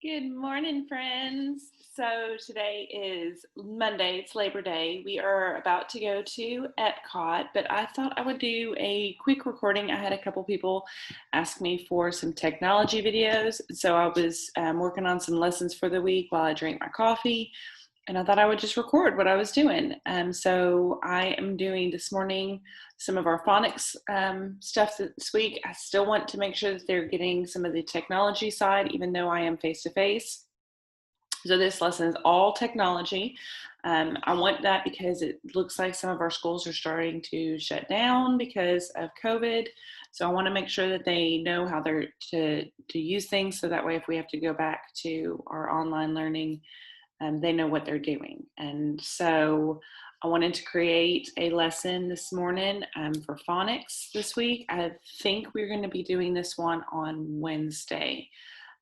Good morning, friends. So today is Monday, it's Labor Day. We are about to go to Epcot, but I thought I would do a quick recording. I had a couple people ask me for some technology videos. So I was working on some lessons for the week while I drank my coffee, and I thought I would just record what I was doing. So I am doing this morning some of our phonics stuff this week. I still want to make sure that they're getting some of the technology side, even though I am face-to-face. So this lesson is all technology. I want that because it looks like some of our schools are starting to shut down because of COVID. So I want to make sure that they know how they're to use things, so that way if we have to go back to our online learning, they know what they're doing. And so I wanted to create a lesson this morning for phonics this week. I think we're going to be doing this one on Wednesday.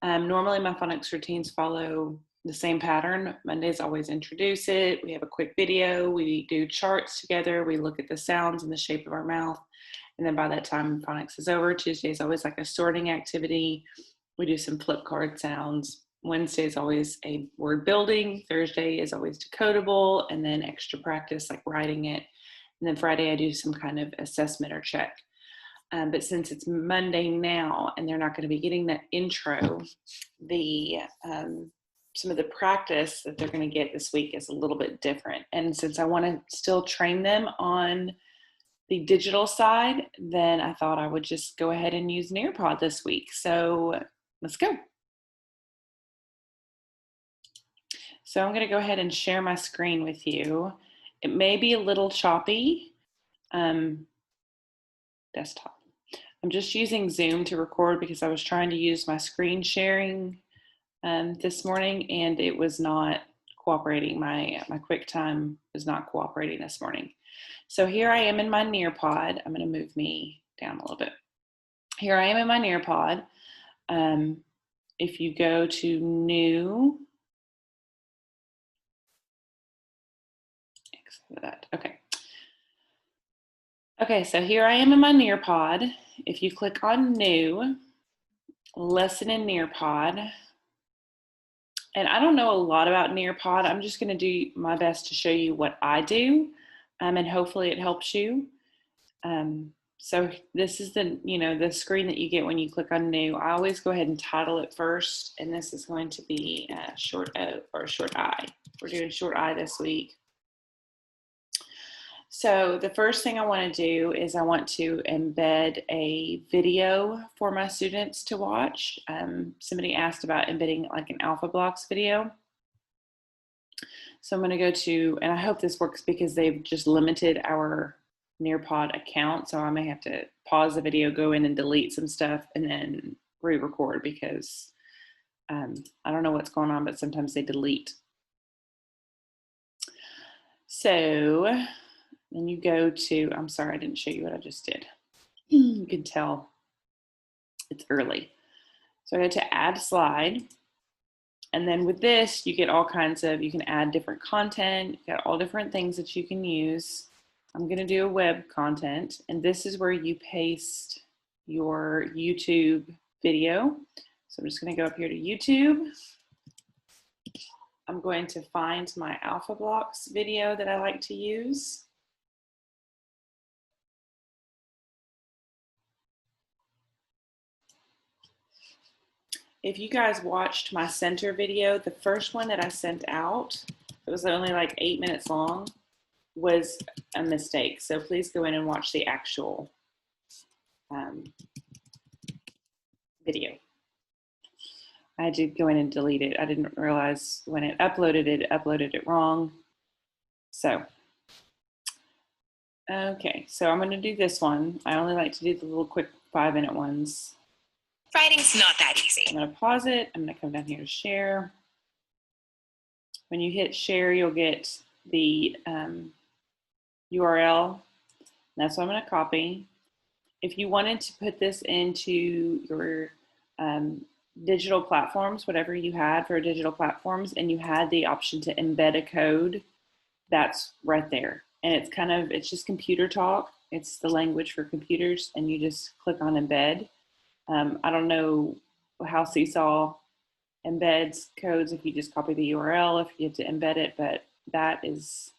Normally my phonics routines follow the same pattern. Mondays always introduce it. We have a quick video. We do charts together. We look at the sounds and the shape of our mouth. And then by that time phonics is over. Tuesday is always like a sorting activity. We do some flip card sounds. Wednesday is always a word building. Thursday is always decodable, and then extra practice like writing it. And then Friday I do some kind of assessment or check. But since it's Monday now and they're not going to be getting that intro, some of the practice that they're going to get this week is a little bit different. And since I want to still train them on the digital side, then I thought I would just go ahead and use NEARPOD this week. So let's go. So I'm going to go ahead and share my screen with you. It may be a little choppy. Desktop. I'm just using Zoom to record because I was trying to use my screen sharing this morning, and it was not cooperating. My QuickTime was not cooperating this morning. So here I am in my NEARPOD. I'm going to move me down a little bit. Here I am in my NEARPOD. If you go to New, Okay, so here I am in my NEARPOD. If you click on New, Lesson in NEARPOD, and I don't know a lot about NEARPOD. I'm just going to do my best to show you what I do, and hopefully it helps you. So this is the screen that you get when you click on New. I always go ahead and title it first, and this is going to be short O or short I. We're doing short I this week. So the first thing I want to do is I want to embed a video for my students to watch. Somebody asked about embedding like an Alpha Blocks video. So I'm going to go to, and I hope this works because they've just limited our NEARPOD account. So I may have to pause the video, go in and delete some stuff, and then re-record because I don't know what's going on, but sometimes they delete. So then you go to, I'm sorry, I didn't show you what I just did. You can tell it's early. So I go to add slide. And then with this, you get all kinds of, you can add different content. You got all different things that you can use. I'm going to do a web content. And this is where you paste your YouTube video. So I'm just going to go up here to YouTube. I'm going to find my Alpha Blocks video that I like to use. If you guys watched my center video, the first one that I sent out, it was only like 8 minutes long, was a mistake. So please go in and watch the actual video. I did go in and delete it. I didn't realize when it uploaded it wrong. So, okay, so I'm going to do this one. I only like to do the little quick 5-minute ones. Writing's not that easy. I'm going to pause it. I'm going to come down here to share. When you hit share, you'll get the URL. That's what I'm going to copy. If you wanted to put this into your digital platforms, whatever you had for digital platforms, and you had the option to embed a code, that's right there. And it's just computer talk. It's the language for computers, and you just click on embed. I don't know how Seesaw embeds codes if you just copy the URL, if you have to embed it, but that is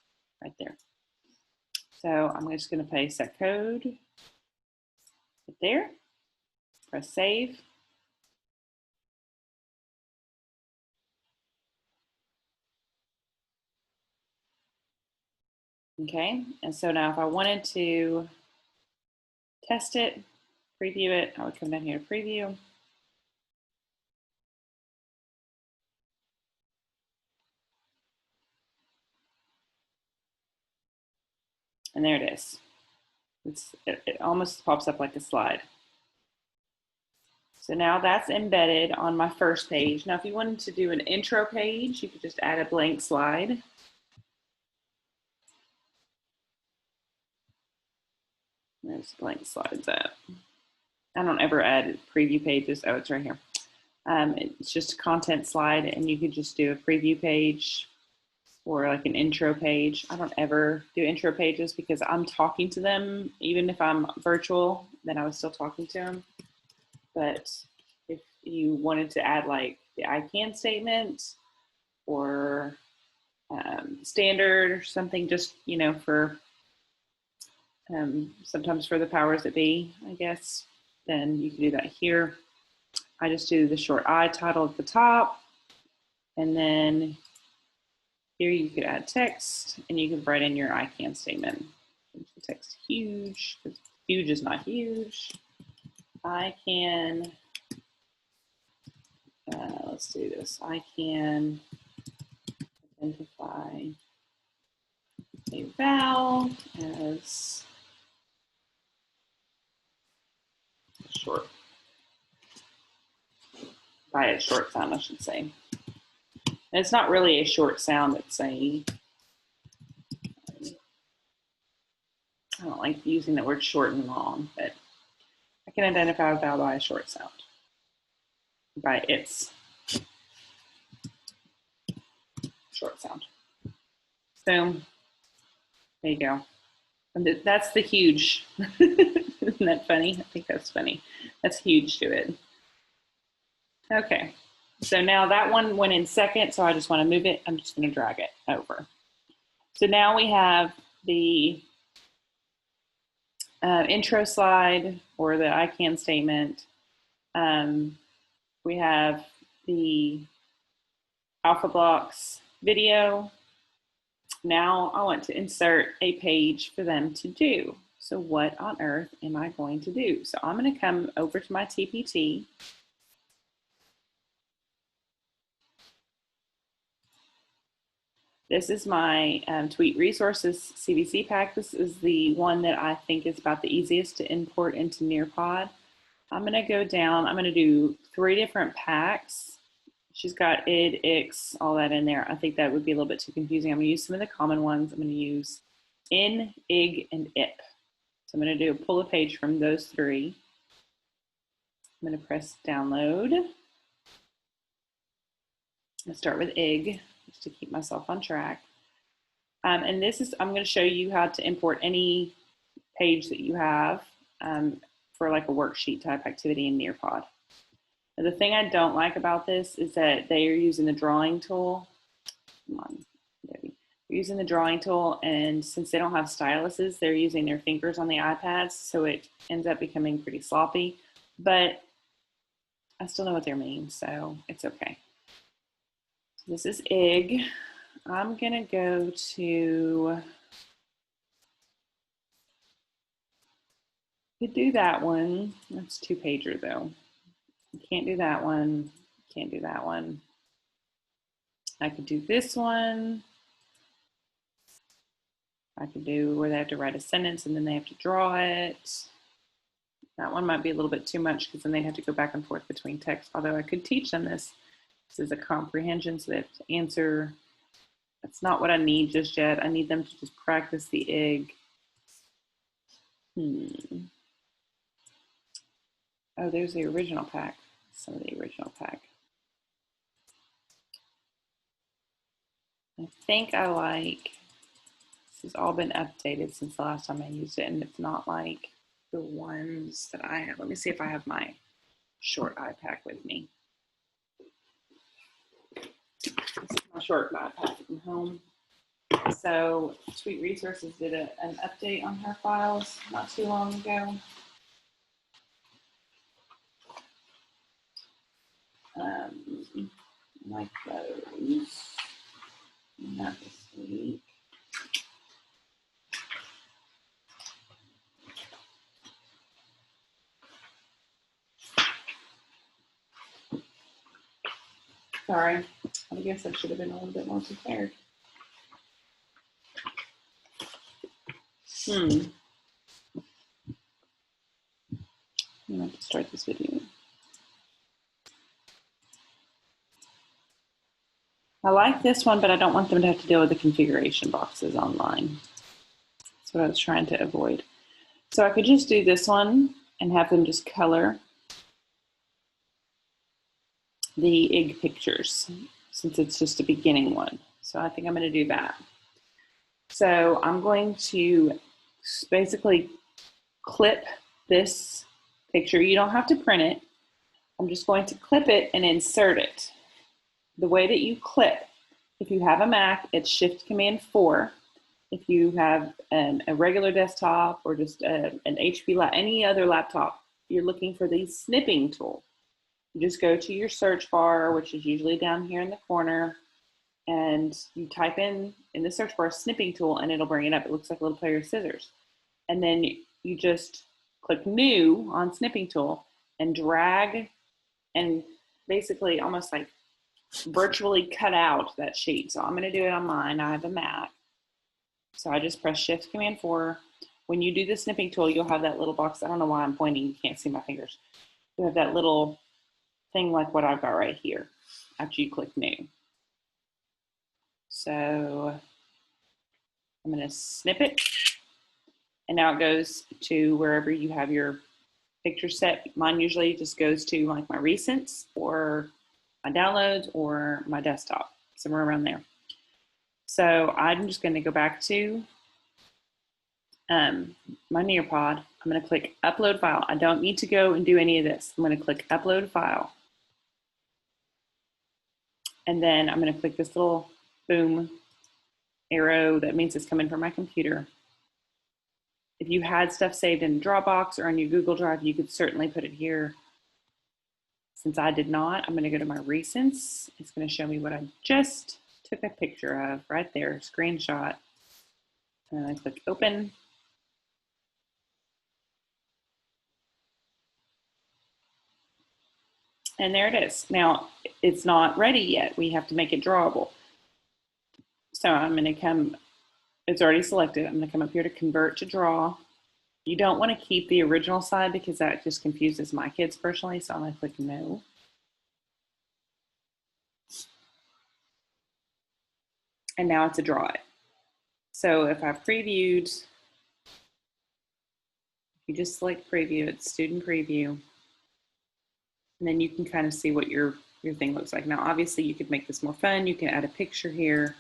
right there. So I'm just going to paste that code right there, press save. Okay, and so now if I wanted to test it, preview it, I would come down here to preview. And there it is. It almost pops up like a slide. So now that's embedded on my first page. Now, if you wanted to do an intro page, you could just add a blank slide. There's blank slides at. I don't ever add preview pages. Oh, it's right here. It's just a content slide, and you could just do a preview page or like an intro page. I don't ever do intro pages because I'm talking to them. Even if I'm virtual, then I was still talking to them. But if you wanted to add like the I can statement or standard or something, just, you know, for sometimes for the powers that be, I guess, then you can do that here. I just do the short I title at the top, and then here you could add text, and you can write in your I can statement. Make the text huge, because huge is not huge. I can, let's do this. I can identify a vowel as short, by a short sound, I should say. And it's not really a short sound, it's a, I don't like using the word short and long, but I can identify a vowel by a short sound, by its short sound. So there you go. And that's the huge. Isn't that funny? I think that's funny. That's huge to it. Okay, so now that one went in second, so I just want to move it. I'm just going to drag it over. So now we have the intro slide or the I can statement. We have the Alpha Blocks video. Now I want to insert a page for them to do. So what on earth am I going to do? So I'm going to come over to my TPT. This is my Tweet Resources CVC pack. This is the one that I think is about the easiest to import into NEARPOD. I'm going to go down. I'm going to do 3 different packs. She's got id, ix, all that in there. I think that would be a little bit too confusing. I'm going to use some of the common ones. I'm going to use in, ig, and ip. So I'm going to pull a page from those 3. I'm going to press download. I'll start with ig, just to keep myself on track. And this is, I'm going to show you how to import any page that you have for like a worksheet type activity in NEARPOD. Now, the thing I don't like about this is that they are using the drawing tool. Come on, Debbie. They're using the drawing tool, and since they don't have styluses, they're using their fingers on the iPads, so it ends up becoming pretty sloppy. But I still know what they mean, so it's okay. This is ig. I'm gonna go to, you could do that one. That's 2-pager though. You can't do that one. Can't do that one. I could do this one. I could do where they have to write a sentence and then they have to draw it. That one might be a little bit too much because then they have to go back and forth between text, although I could teach them this. This is a comprehension, so they have to answer. That's not what I need just yet. I need them to just practice the ig. Oh, there's the original pack. Some of the original pack. I think I like, this has all been updated since the last time I used it, and it's not like the ones that I have. Let me see if I have my short iPack with me. This is my short backpack from home. So Sweet Resources did an update on her files not too long ago. Like those. Not this week. Sorry, I guess I should have been a little bit more prepared. I'm gonna have to start this video. I like this one, but I don't want them to have to deal with the configuration boxes online. That's what I was trying to avoid. So I could just do this one and have them just color the egg pictures since it's just a beginning one. So I think I'm going to do that. So I'm going to basically clip this picture. You don't have to print it. I'm just going to clip it and insert it. The way that you clip, if you have a Mac, it's Shift-Command-4. If you have a regular desktop or just an HP, any other laptop, you're looking for the Snipping Tool. You just go to your search bar, which is usually down here in the corner, and you type in the search bar Snipping Tool, and it'll bring it up. It looks like a little pair of scissors. And then you just click New on Snipping Tool and drag and basically almost like virtually cut out that sheet. So I'm going to do it on mine. I have a Mac. So I just press Shift-Command-4. When you do the Snipping Tool, you'll have that little box. I don't know why I'm pointing. You can't see my fingers. You have that little thing like what I've got right here after you click New. So I'm going to snip it. And now it goes to wherever you have your picture set. Mine usually just goes to like my recents or my downloads or my desktop, somewhere around there. So I'm just going to go back to my NEARPOD. I'm going to click Upload File. I don't need to go and do any of this. I'm going to click Upload File. And then I'm going to click this little boom arrow. That means it's coming from my computer. If you had stuff saved in Dropbox or on your Google Drive, you could certainly put it here. Since I did not, I'm going to go to my recents. It's going to show me what I just took a picture of right there, screenshot. And I click Open. And there it is. Now, it's not ready yet. We have to make it drawable. So I'm going to come, it's already selected. I'm going to come up here to Convert to Draw. You don't want to keep the original side because that just confuses my kids personally. So I'm going to click No. And now it's a draw it. So if I previewed, if you just select Preview, it's Student Preview. And then you can kind of see what your thing looks like. Now, obviously, you could make this more fun. You can add a picture here.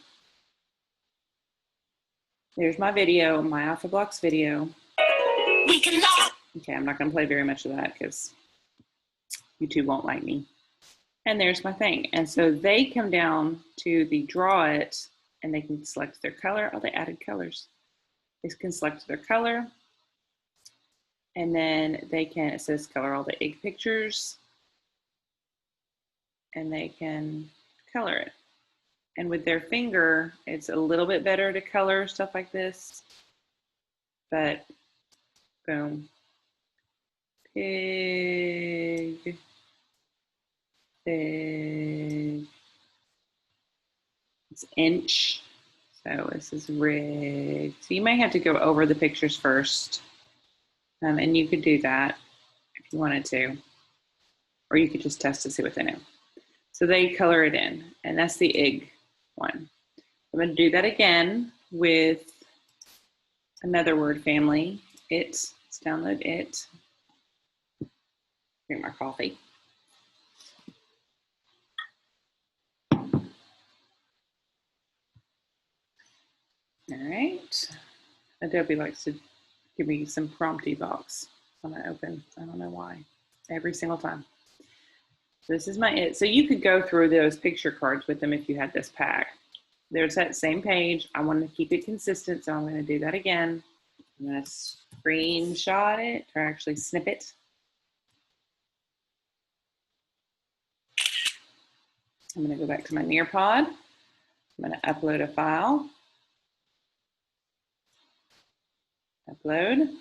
There's my video, my Alpha Blocks video. Okay, I'm not going to play very much of that because YouTube won't like me. And there's my thing. And so they come down to the Draw It, and they can select their color. Oh, they added colors. They can select their color. And then they can, it says color all the egg pictures. And they can color it. And with their finger, it's a little bit better to color stuff like this. But boom. Pig. Pig. It's inch. So this is rig. So you may have to go over the pictures first. And you could do that if you wanted to. Or you could just test to see what they know. So they color it in, and that's the egg one. I'm going to do that again with another word family. Let's download it. Drink my coffee. All right. Adobe likes to give me some prompty box when I open. I don't know why. Every single time. This is my it. So you could go through those picture cards with them if you had this pack. There's that same page. I want to keep it consistent, so I'm going to do that again. I'm going to screenshot it, or actually snip it. I'm going to go back to my NEARPOD. I'm going to upload a file. Upload.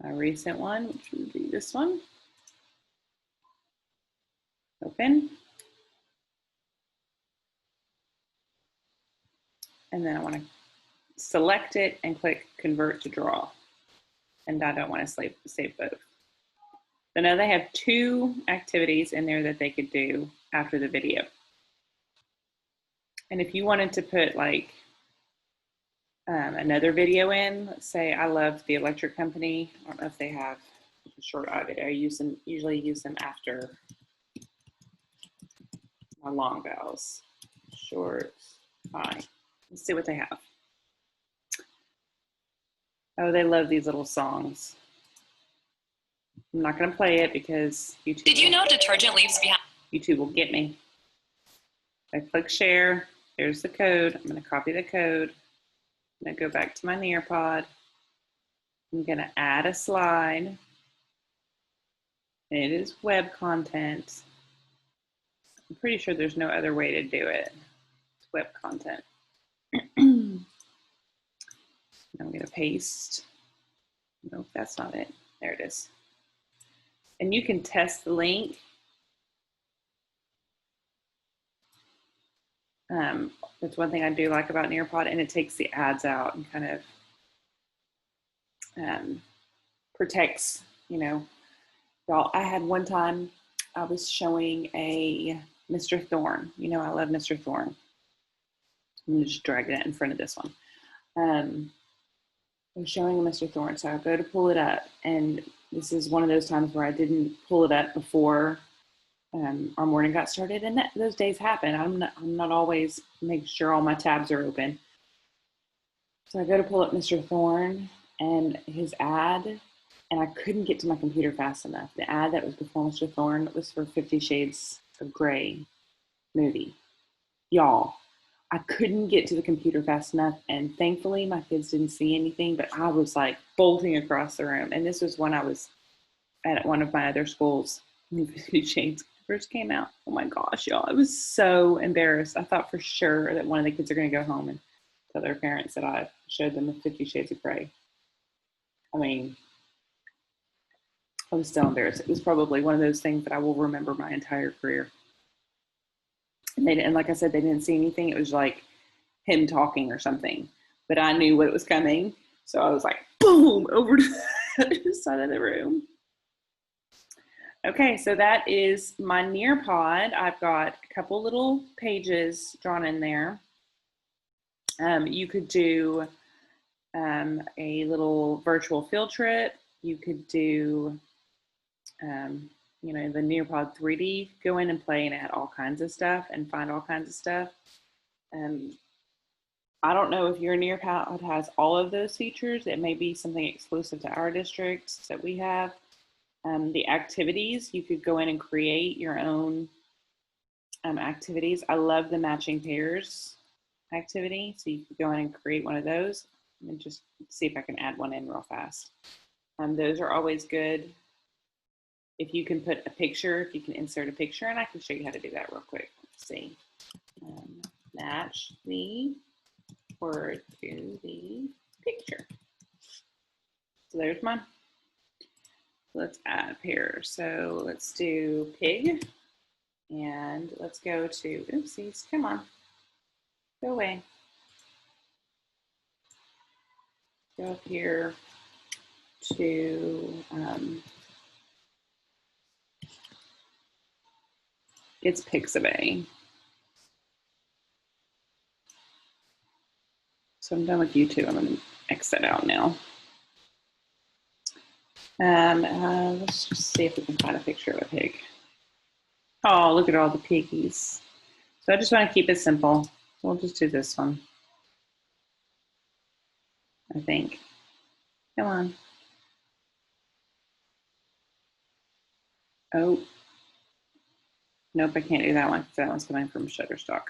My recent one, which would be this one. Open. And then I want to select it and click Convert to Draw. And I don't want to save both. So now they have 2 activities in there that they could do after the video. And if you wanted to put like another video in, let's say I love the electric company. I don't know if they have a short eye video. I usually use them after my long vowels. Short eye. Let's see what they have. Oh, they love these little songs. I'm not going to play it because YouTube. Did you know detergent leaves behind? YouTube will get me. I click share. There's the code. I'm going to copy the code. I'm going to go back to my NEARPOD. I'm going to add a slide. And it is web content. I'm pretty sure there's no other way to do it. It's web content. I'm going to paste. Nope, that's not it. There it is. And you can test the link. That's one thing I do like about NEARPOD, and it takes the ads out and kind of protects, you know. Y'all, I had one time I was showing a Mr. Thorne. You know, I love Mr. Thorne. I'm just dragging it in front of this one. I was showing a Mr. Thorne, so I go to pull it up, and this is one of those times where I didn't pull it up before our morning got started, and those days happen. I'm not always making sure all my tabs are open. So I go to pull up Mr. Thorne and his ad, and I couldn't get to my computer fast enough. The ad that was before Mr. Thorne was for 50 Shades of Grey movie. Y'all, I couldn't get to the computer fast enough, and thankfully my kids didn't see anything, but I was like bolting across the room. And this was when I was at one of my other schools when 50 Shades first came out. Oh my gosh, y'all, I was so embarrassed. I thought for sure that one of the kids are going to go home and tell their parents that I showed them the 50 Shades of Grey. I mean, I was still embarrassed. It was probably one of those things that I will remember my entire career. And like I said, they didn't see anything. It was like him talking or something, but I knew what was coming. So I was like, boom, over to the other side of the room. Okay, so that is my NEARPOD. I've got a couple little pages drawn in there. You could do a little virtual field trip. You could do, you know, the NEARPOD 3D, go in and play and add all kinds of stuff and find all kinds of stuff. I don't know if your NEARPOD has all of those features. It may be something exclusive to our districts that we have. The activities, you could go in and create your own activities. I love the matching pairs activity. So you could go in and create one of those and just see if I can add one in real fast. Those are always good. If you can put a picture, if you can insert a picture, and I can show you how to do that real quick. Let's see. Match the word to the picture. So there's mine. Let's add a pair. So let's do pig, and let's go to, oopsies, come on, go away. Go up here to, it's Pixabay. So I'm done with YouTube. I'm going to X that out now. Let's just see if we can find a picture of a pig. Oh, look at all the piggies. So I just want to keep it simple. We'll just do this one, I think. Come on. Oh, nope, I can't do that one because that one's coming from Shutterstock.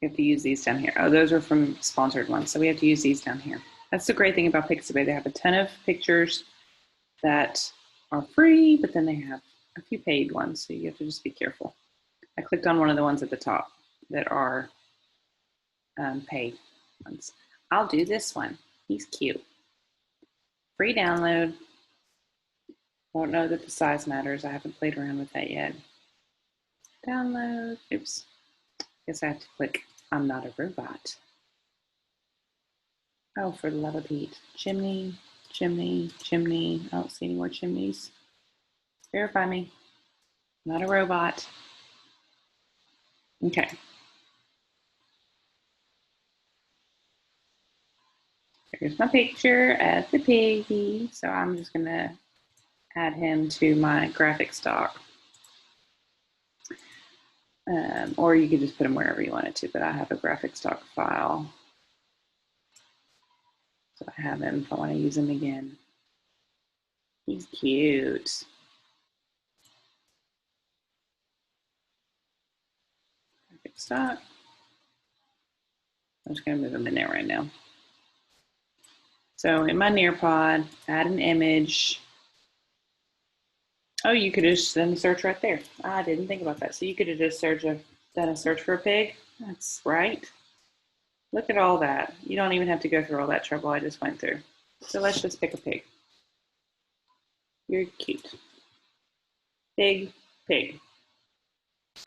We have to use these down here. Oh, those are from sponsored ones, so we have to use these down here. That's the great thing about Pixabay. They have a ton of pictures that are free, but then they have a few paid ones, so you have to just be careful. I clicked on one of the ones at the top that are paid ones. I'll do this one. He's cute. Free download. Don't know that the size matters. I haven't played around with that yet. Download. Oops. Guess I have to click I'm not a robot. Oh, for the love of Pete. Chimney, chimney, chimney. I don't see any more chimneys. Verify me. Not a robot. Okay. Here's my picture of the piggy. So I'm just going to add him to my graphic stock. Or you could just put him wherever you want it to, but I have a graphic stock file. So I have him if I want to use him again. He's cute. Graphic stock. I'm just going to move him in there right now. So in my NEARPOD, add an image. Oh, you could have just done a search right there. I didn't think about that. So you could have just done a search for a pig. That's right. Look at all that. You don't even have to go through all that trouble I just went through. So let's just pick a pig. You're cute. Pig, pig.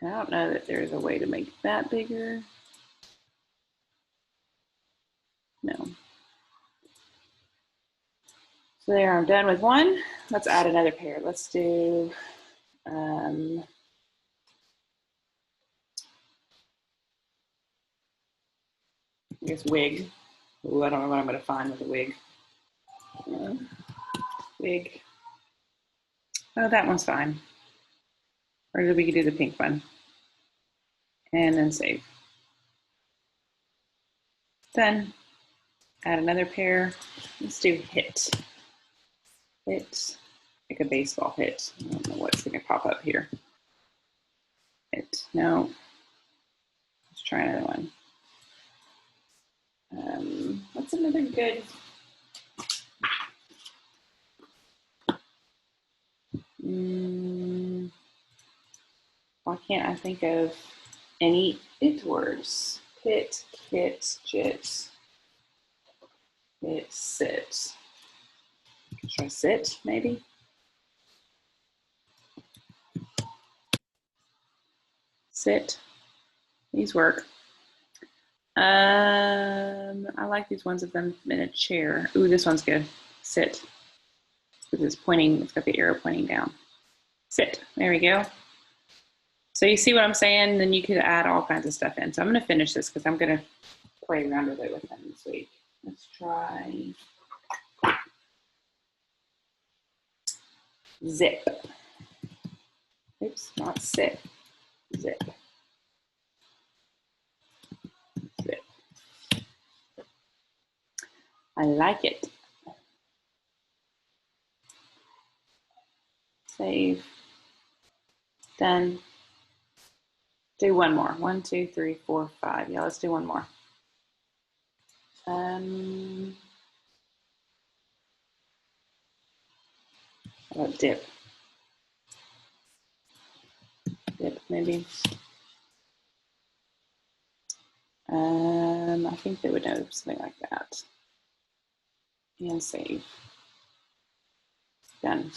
I don't know that there's a way to make that bigger. No. So there, I'm done with one. Let's add another pair. Let's do, I guess wig. Ooh, I don't know what I'm going to find with a wig. Wig. Oh, that one's fine. Or we could do the pink one. And then save. Done. Add another pair. Let's do hit. Hit. Like a baseball hit. I don't know what's going to pop up here. Hit. No. Let's try another one. What's another good? Why can't I think of any it words? Pit, kit, jit, hit, sit. Should I sit, maybe? Sit. These work. I like these ones of them in a chair. Ooh, this one's good. Sit. Because it's pointing, it's got the arrow pointing down. Sit. There we go. So you see what I'm saying? Then you could add all kinds of stuff in. So I'm going to finish this because I'm going to play around with it with them this week. Let's try zip. Oops, not sit. Zip. Zip. I like it. Save. Done. Do one more. 1, 2, 3, 4, 5. Yeah, let's do one more. How about dip? Dip, maybe. I think they would know something like that. And save. Done.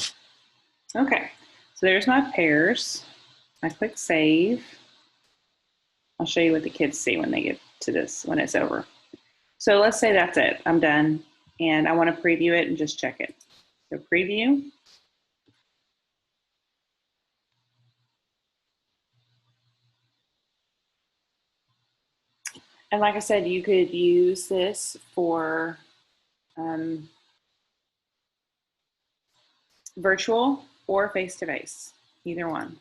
Okay, so there's my pairs. I click save. I'll show you what the kids see when they get to this, when it's over. So let's say that's it. I'm done. And I want to preview it and just check it. So preview. And like I said, you could use this for virtual or face-to-face, either one.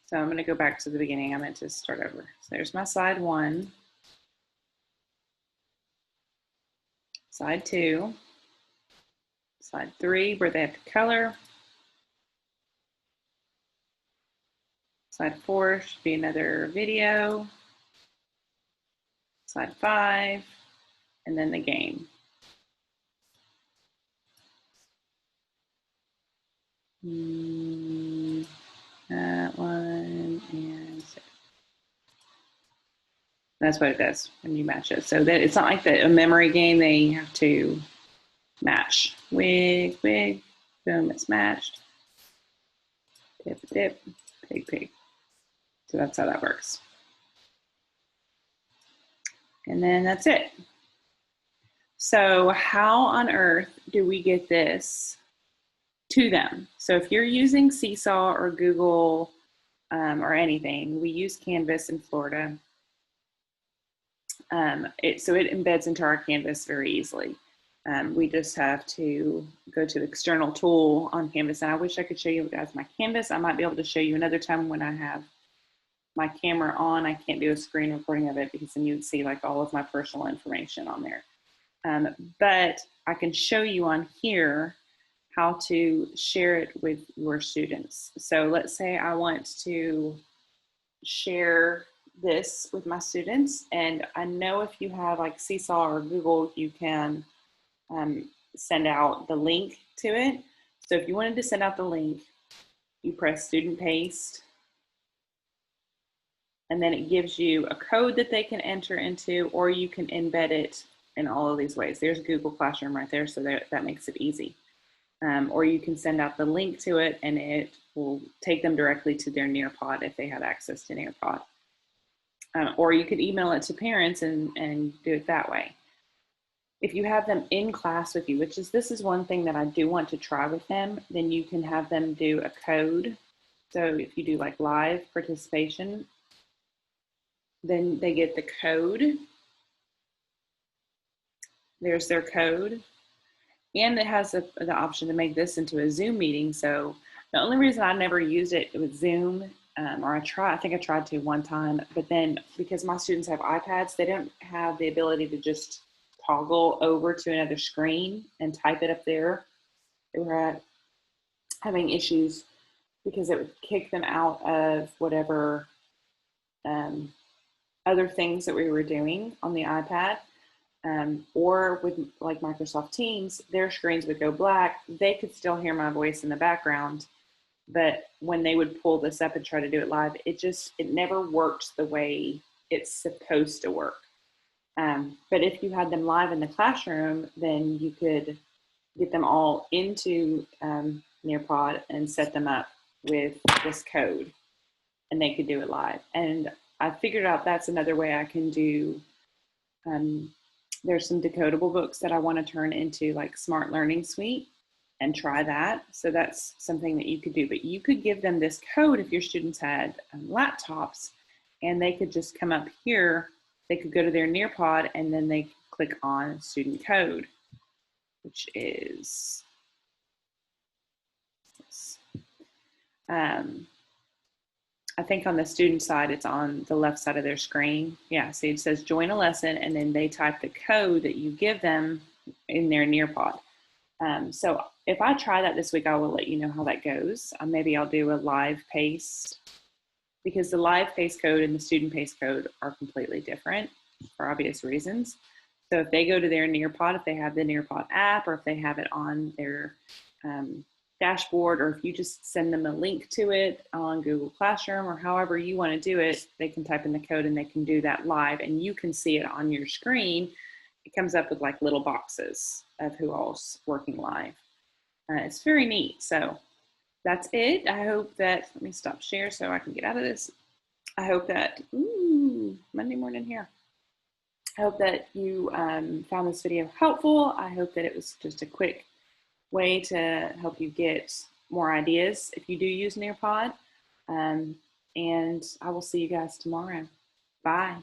So I'm going to go back to the beginning. I meant to start over. So there's my side 1, side 2, side 3, where they have the color, Slide 4 should be another video. Slide 5, and then the game. That one, and that's what it does when you match it. So that it's not like a memory game. They have to match. Wig, wig, boom, it's matched. Dip, dip, pig, pig. So that's how that works. And then that's it. So how on earth do we get this to them? So if you're using Seesaw or Google or anything, we use Canvas in Florida. So it embeds into our Canvas very easily. We just have to go to the external tool on Canvas. And I wish I could show you guys my Canvas. I might be able to show you another time when I have my camera on. I can't do a screen recording of it because then you'd see like all of my personal information on there. But I can show you on here how to share it with your students. So let's say I want to share this with my students, and I know if you have like Seesaw or Google, you can send out the link to it. So if you wanted to send out the link, you press student paste, and then it gives you a code that they can enter into, or you can embed it in all of these ways. There's Google Classroom right there, so that makes it easy. Or you can send out the link to it, and it will take them directly to their NEARPOD if they have access to NEARPOD. Or you could email it to parents and do it that way. If you have them in class with you, this is one thing that I do want to try with them, then you can have them do a code. So if you do like live participation, then they get the code. There's their code. And it has the option to make this into a Zoom meeting. So the only reason I never used it with Zoom, or I think I tried to one time, but then because my students have iPads, they don't have the ability to just toggle over to another screen and type it up there. They were having issues because it would kick them out of whatever other things that we were doing on the iPad. Or with like Microsoft Teams, their screens would go black. They could still hear my voice in the background, but when they would pull this up and try to do it live, it never worked the way it's supposed to work. But if you had them live in the classroom, then you could get them all into NEARPOD and set them up with this code, and they could do it live. And I figured out that's another way I can do. There's some decodable books that I want to turn into like Smart Learning Suite and try that. So that's something that you could do. But you could give them this code if your students had laptops, and they could just come up here. They could go to their NEARPOD, and then they click on student code, which is this. I think on the student side, it's on the left side of their screen. Yeah, see it says join a lesson, and then they type the code that you give them in their NEARPOD. So if I try that this week, I will let you know how that goes. Maybe I'll do a live paste, because the live paste code and the student paste code are completely different for obvious reasons. So if they go to their NEARPOD, if they have the NEARPOD app, or if they have it on their dashboard, or if you just send them a link to it on Google Classroom, or however you want to do it, they can type in the code and they can do that live, and you can see it on your screen. It comes up with like little boxes of who all's working live. It's very neat. So that's it. I hope that, let me stop share so I can get out of this. I hope that, Monday morning here. I hope that you found this video helpful. I hope that it was just a quick way to help you get more ideas if you do use NEARPOD. And I will see you guys tomorrow. Bye.